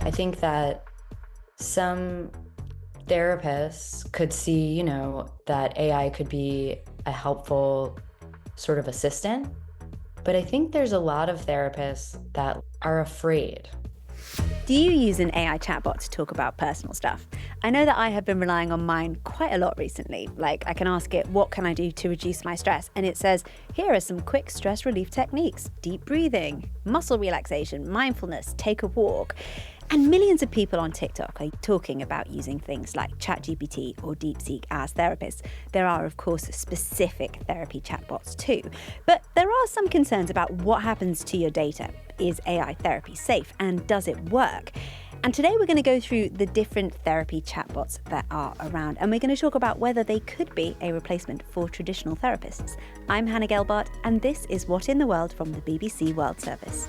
I think that some therapists could see, that AI could be a helpful sort of assistant. But I think there's a lot of therapists that are afraid. Do you use an AI chatbot to talk about personal stuff? I know that I have been relying on mine quite a lot recently. Like, I can ask it, what can I do to reduce my stress? And it says, here are some quick stress relief techniques: deep breathing, muscle relaxation, mindfulness, take a walk. And millions of people on TikTok are talking about using things like ChatGPT or Deepseek as therapists. There are, of course, specific therapy chatbots too. But there are some concerns about what happens to your data. Is AI therapy safe, and does it work? And today we're going to go through the different therapy chatbots that are around, and we're going to talk about whether they could be a replacement for traditional therapists. I'm Hannah Gelbart, and this is What in the World from the BBC World Service.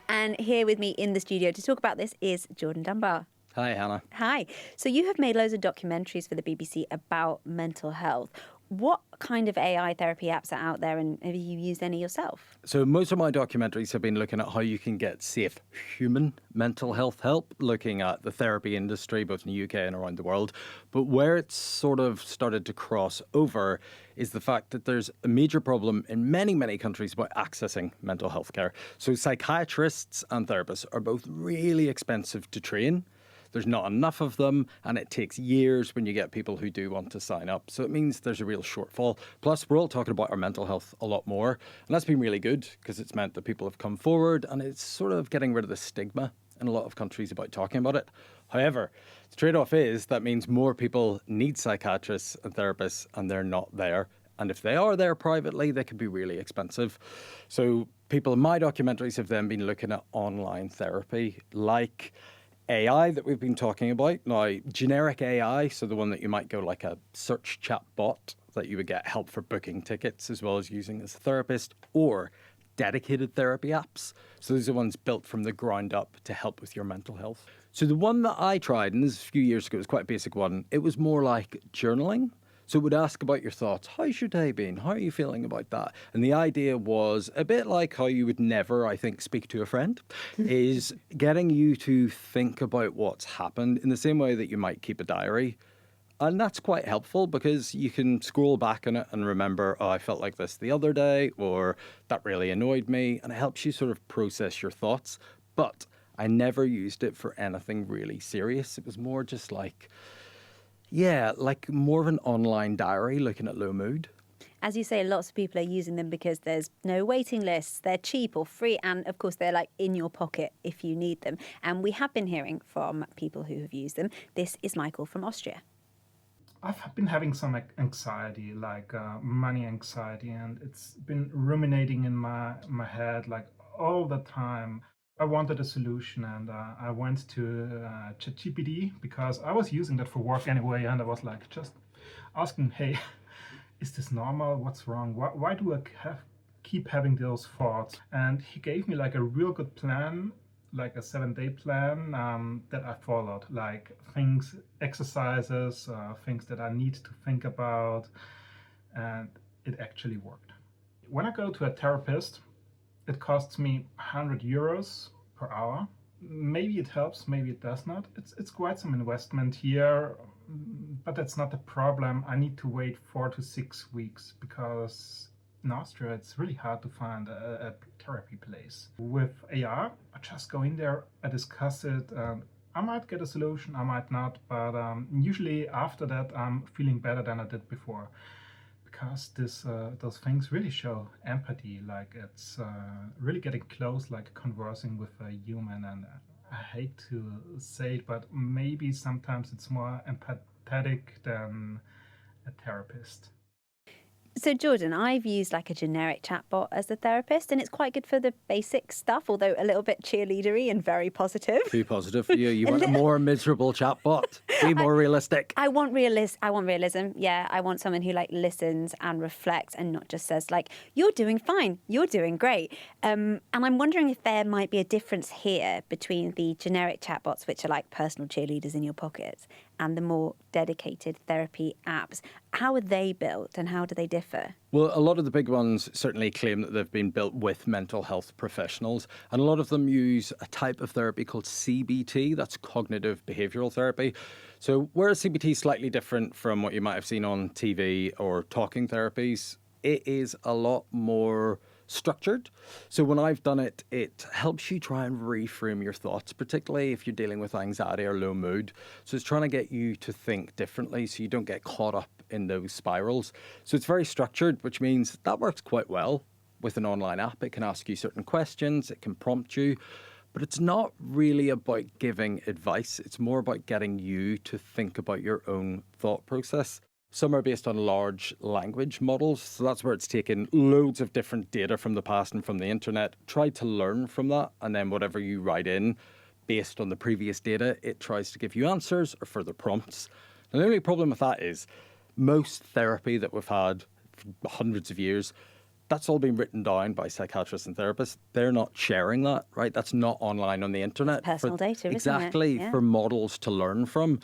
And here with me in the studio to talk about this is Jordan Dunbar. Hi, Hannah. Hi. So you have made loads of documentaries for the BBC about mental health. What kind of AI therapy apps are out there, and have you used any yourself? So most of my documentaries have been looking at how you can get safe human mental health help, looking at the therapy industry, both in the UK and around the world. But where it's sort of started to cross over is the fact that there's a major problem in many, many countries about accessing mental health care. So psychiatrists and therapists are both really expensive to train. There's not enough of them, and it takes years when you get people who do want to sign up. So it means there's a real shortfall. Plus, we're all talking about our mental health a lot more, and that's been really good because it's meant that people have come forward, and it's sort of getting rid of the stigma in a lot of countries about talking about it. However, the trade-off is that means more people need psychiatrists and therapists, and they're not there. And if they are there privately, they can be really expensive. So people in my documentaries have then been looking at online therapy, like AI that we've been talking about. Now, generic AI, so the one that you might go like a search chat bot that you would get help for booking tickets as well as using as a therapist, or dedicated therapy apps. So those are ones built from the ground up to help with your mental health. So the one that I tried, and this is a few years ago, it was quite a basic one. It was more like journaling. So it would ask about your thoughts. How's your day been? How are you feeling about that? And the idea was a bit like how you would never, I think, speak to a friend, is getting you to think about what's happened in the same way that you might keep a diary. And that's quite helpful because you can scroll back on it and remember, oh, I felt like this the other day, or that really annoyed me. And it helps you sort of process your thoughts. But I never used it for anything really serious. It was more just like, like more of an online diary looking at low mood. As you say, lots of people are using them because there's no waiting lists, they're cheap or free, and of course they're like in your pocket if you need them. And we have been hearing from people who have used them. This is Michael from Austria. I've been having some anxiety, like money anxiety, and it's been ruminating in my head like all the time. I wanted a solution, and I went to ChatGPT because I was using that for work anyway, and I was like just asking, hey, is this normal? What's wrong? Why do I keep having those thoughts? And he gave me like a real good plan, like a 7-day plan that I followed, like exercises, things that I need to think about, and it actually worked. When I go to a therapist, it costs me €100 per hour. Maybe it helps, maybe it does not. It's quite some investment here, but that's not the problem. I need to wait 4 to 6 weeks because in Austria it's really hard to find a therapy place. With AI, I just go in there, I discuss it, and I might get a solution, I might not, but usually after that I'm feeling better than I did before. Because those things really show empathy, like it's really getting close, like conversing with a human. And I hate to say it, but maybe sometimes it's more empathetic than a therapist. So Jordan, I've used like a generic chatbot as a therapist, and it's quite good for the basic stuff, although a little bit cheerleadery and very positive. Be positive. You want a more miserable chatbot. Be more realistic. I want realism. Yeah, I want someone who like listens and reflects and not just says like, you're doing fine, you're doing great. And I'm wondering if there might be a difference here between the generic chatbots, which are like personal cheerleaders in your pockets, and the more dedicated therapy apps. How are they built and how do they differ? Well, a lot of the big ones certainly claim that they've been built with mental health professionals, and a lot of them use a type of therapy called CBT, that's cognitive behavioral therapy. So whereas CBT is slightly different from what you might have seen on TV or talking therapies, it is a lot more structured. So when I've done it, it helps you try and reframe your thoughts, particularly if you're dealing with anxiety or low mood. So it's trying to get you to think differently so you don't get caught up in those spirals. So it's very structured, which means that works quite well with an online app. It can ask you certain questions, it can prompt you, but it's not really about giving advice. It's more about getting you to think about your own thought process. Some are based on large language models. So that's where it's taken loads of different data from the past and from the internet, tried to learn from that, and then whatever you write in based on the previous data, it tries to give you answers or further prompts. And the only problem with that is most therapy that we've had for hundreds of years, that's all been written down by psychiatrists and therapists. They're not sharing that, right? That's not online on the internet. It's personal data, isn't it? Exactly, Yeah. for models to learn from.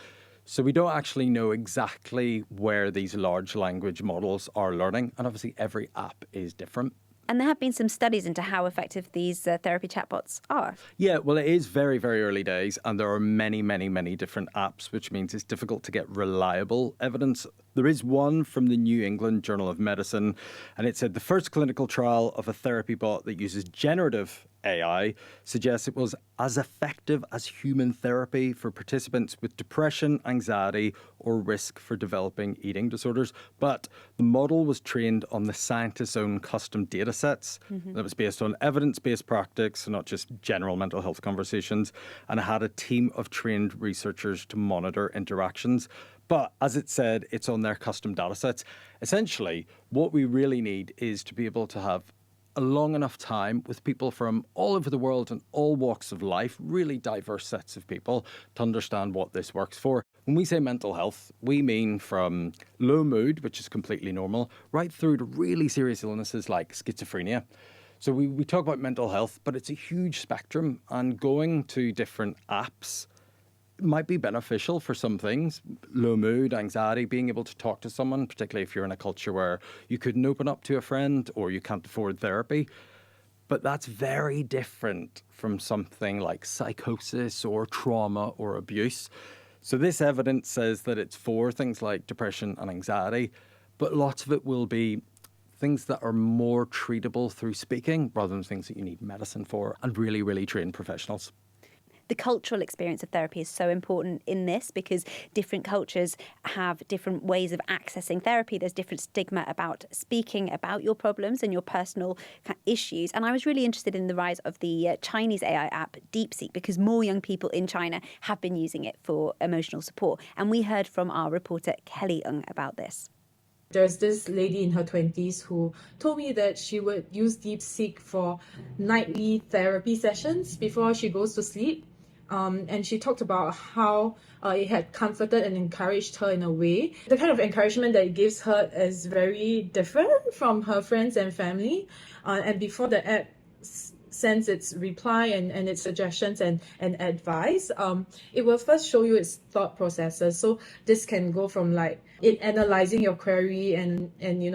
So we don't actually know exactly where these large language models are learning. And obviously every app is different. And there have been some studies into how effective these therapy chatbots are. Yeah, well, it is very, very early days, and there are many, many, many different apps, which means it's difficult to get reliable evidence. There is one from the New England Journal of Medicine, and it said the first clinical trial of a therapy bot that uses generative AI suggests it was as effective as human therapy for participants with depression, anxiety, or risk for developing eating disorders. But the model was trained on the scientists' own custom data sets that was based on evidence-based practice, not just general mental health conversations, and it had a team of trained researchers to monitor interactions. But as it said, it's on their custom data sets. Essentially, what we really need is to be able to have a long enough time with people from all over the world and all walks of life, really diverse sets of people, to understand what this works for. When we say mental health, we mean from low mood, which is completely normal, right through to really serious illnesses like schizophrenia. So we talk about mental health, but it's a huge spectrum, and going to different apps might be beneficial for some things. Low mood, anxiety, being able to talk to someone, particularly if you're in a culture where you couldn't open up to a friend or you can't afford therapy. But that's very different from something like psychosis or trauma or abuse. So this evidence says that it's for things like depression and anxiety, but lots of it will be things that are more treatable through speaking rather than things that you need medicine for, and really, really trained professionals. The cultural experience of therapy is so important in this because different cultures have different ways of accessing therapy. There's different stigma about speaking about your problems and your personal issues. And I was really interested in the rise of the Chinese AI app Deepseek because more young people in China have been using it for emotional support. And we heard from our reporter Kelly Ng about this. There's this lady in her 20s who told me that she would use Deepseek for nightly therapy sessions before she goes to sleep. And she talked about how it had comforted and encouraged her in a way. The kind of encouragement that it gives her is very different from her friends and family. And before the app sends its reply and its suggestions and advice, it will first show you its thought processes. So this can go from like it analyzing your query and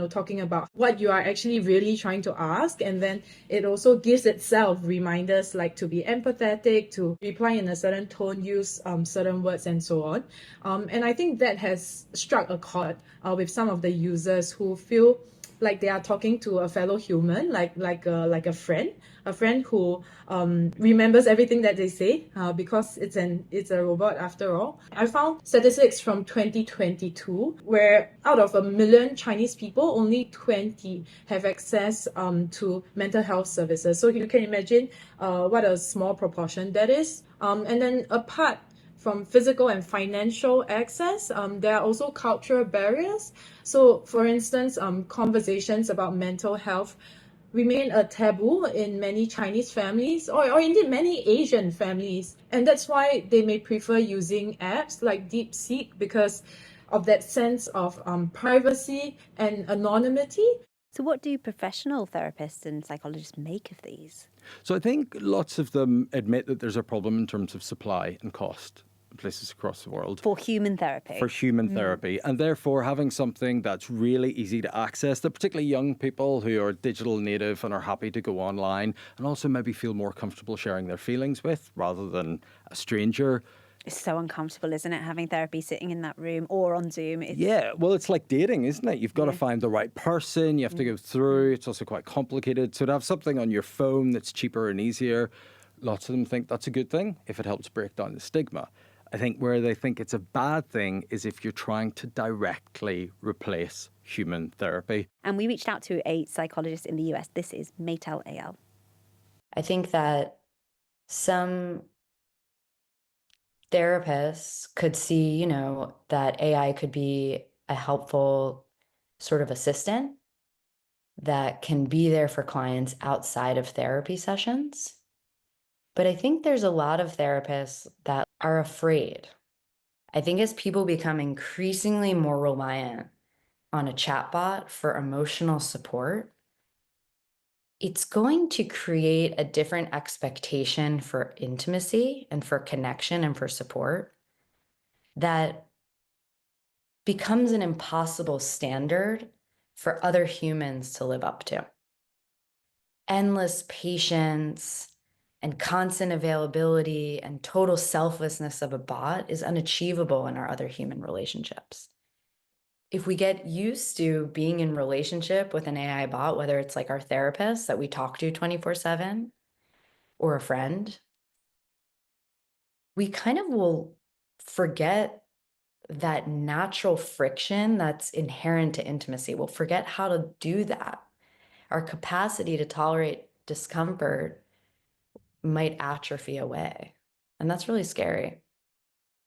talking about what you are actually really trying to ask, and then it also gives itself reminders like to be empathetic, to reply in a certain tone, use certain words, and so on. And I think that has struck a chord with some of the users who feel like they are talking to a fellow human, like a friend who remembers everything that they say because it's a robot after all. I found statistics from 2022 where out of 1 million Chinese people, only 20 have access to mental health services. So you can imagine what a small proportion that is. And then apart from physical and financial access, there are also cultural barriers. So, for instance, conversations about mental health remain a taboo in many Chinese families or indeed many Asian families. And that's why they may prefer using apps like Deepseek because of that sense of privacy and anonymity. So what do professional therapists and psychologists make of these? So I think lots of them admit that there's a problem in terms of supply and cost. places across the world. For human therapy. For human therapy. And therefore, having something that's really easy to access, that particularly young people who are digital native and are happy to go online and also maybe feel more comfortable sharing their feelings with rather than a stranger. It's so uncomfortable, isn't it, having therapy sitting in that room or on Zoom? Yeah, well, it's like dating, isn't it? You've got to find the right person. You have to go through. It's also quite complicated. So to have something on your phone that's cheaper and easier, lots of them think that's a good thing if it helps break down the stigma. I think where they think it's a bad thing is if you're trying to directly replace human therapy. And we reached out to a psychologist in the US. This is Maytal Eyal. I think that some therapists could see, that AI could be a helpful sort of assistant that can be there for clients outside of therapy sessions. But I think there's a lot of therapists that are afraid. I think as people become increasingly more reliant on a chatbot for emotional support, it's going to create a different expectation for intimacy and for connection and for support that becomes an impossible standard for other humans to live up to. Endless patience and constant availability and total selflessness of a bot is unachievable in our other human relationships. If we get used to being in relationship with an AI bot, whether it's like our therapist that we talk to 24/7 or a friend, we kind of will forget that natural friction that's inherent to intimacy. We'll forget how to do that. Our capacity to tolerate discomfort might atrophy away. And that's really scary.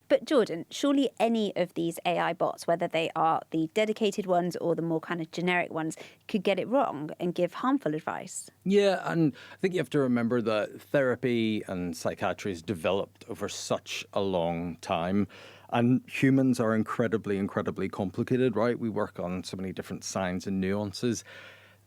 But Jordan, surely any of these AI bots, whether they are the dedicated ones or the more kind of generic ones, could get it wrong and give harmful advice. Yeah, and I think you have to remember that therapy and psychiatry has developed over such a long time. And humans are incredibly, incredibly complicated, right? We work on so many different signs and nuances.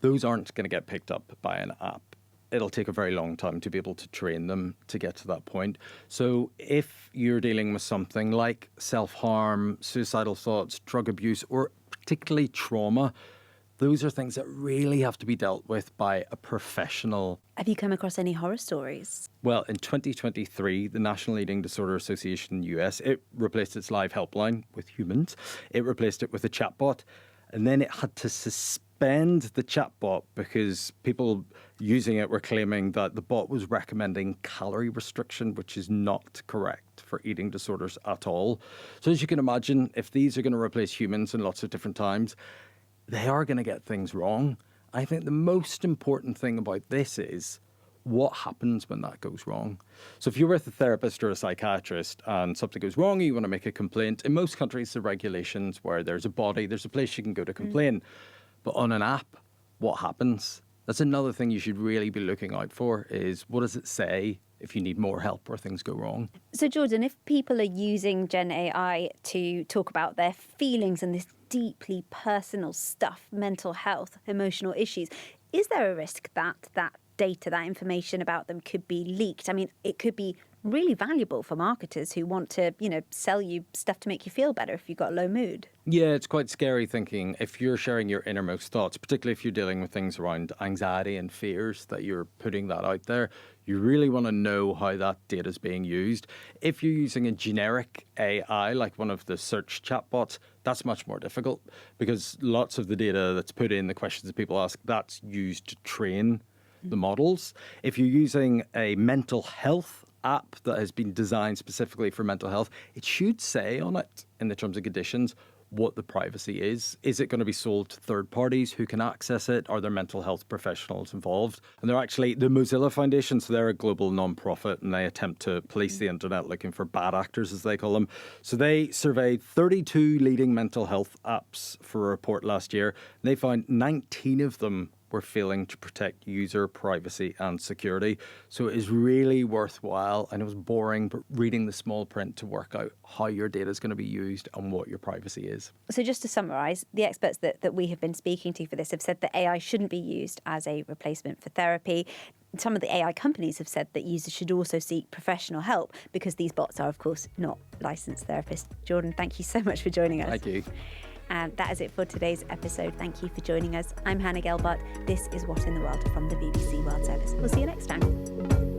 Those aren't going to get picked up by an app. It'll take a very long time to be able to train them to get to that point. So if you're dealing with something like self-harm, suicidal thoughts, drug abuse, or particularly trauma, those are things that really have to be dealt with by a professional. Have you come across any horror stories? Well, in 2023, the National Eating Disorder Association in the US, it replaced its live helpline with humans. It replaced it with a chatbot. And then it had to suspend the chatbot because people using it were claiming that the bot was recommending calorie restriction, which is not correct for eating disorders at all. So as you can imagine, if these are going to replace humans in lots of different times, they are going to get things wrong. I think the most important thing about this is what happens when that goes wrong. So if you're with a therapist or a psychiatrist and something goes wrong, you want to make a complaint. In most countries, the regulations where there's a body, there's a place you can go to complain. But on an app, what happens? That's another thing you should really be looking out for is what does it say if you need more help or things go wrong? So Jordan, if people are using Gen AI to talk about their feelings and this deeply personal stuff, mental health, emotional issues, is there a risk that that data, that information about them could be leaked? I mean, it could be really valuable for marketers who want to, sell you stuff to make you feel better if you've got a low mood. Yeah, it's quite scary thinking if you're sharing your innermost thoughts, particularly if you're dealing with things around anxiety and fears, that you're putting that out there. You really want to know how that data is being used. If you're using a generic AI, like one of the search chatbots, that's much more difficult because lots of the data that's put in, the questions that people ask, that's used to train the models. If you're using a mental health app that has been designed specifically for mental health, it should say on it in the terms and conditions what the privacy is. Is it going to be sold to third parties? Who can access it? Are there mental health professionals involved? And they're actually the Mozilla Foundation, so they're a global non-profit and they attempt to police the internet looking for bad actors, as they call them. So they surveyed 32 leading mental health apps for a report last year. And they found 19 of them we're failing to protect user privacy and security. So it is really worthwhile, and it was boring, but reading the small print to work out how your data is going to be used and what your privacy is. So just to summarise, the experts that we have been speaking to for this have said that AI shouldn't be used as a replacement for therapy. Some of the AI companies have said that users should also seek professional help because these bots are, of course, not licensed therapists. Jordan, thank you so much for joining us. Thank you. And that is it for today's episode. Thank you for joining us. I'm Hannah Gelbart. This is What in the World from the BBC World Service. We'll see you next time.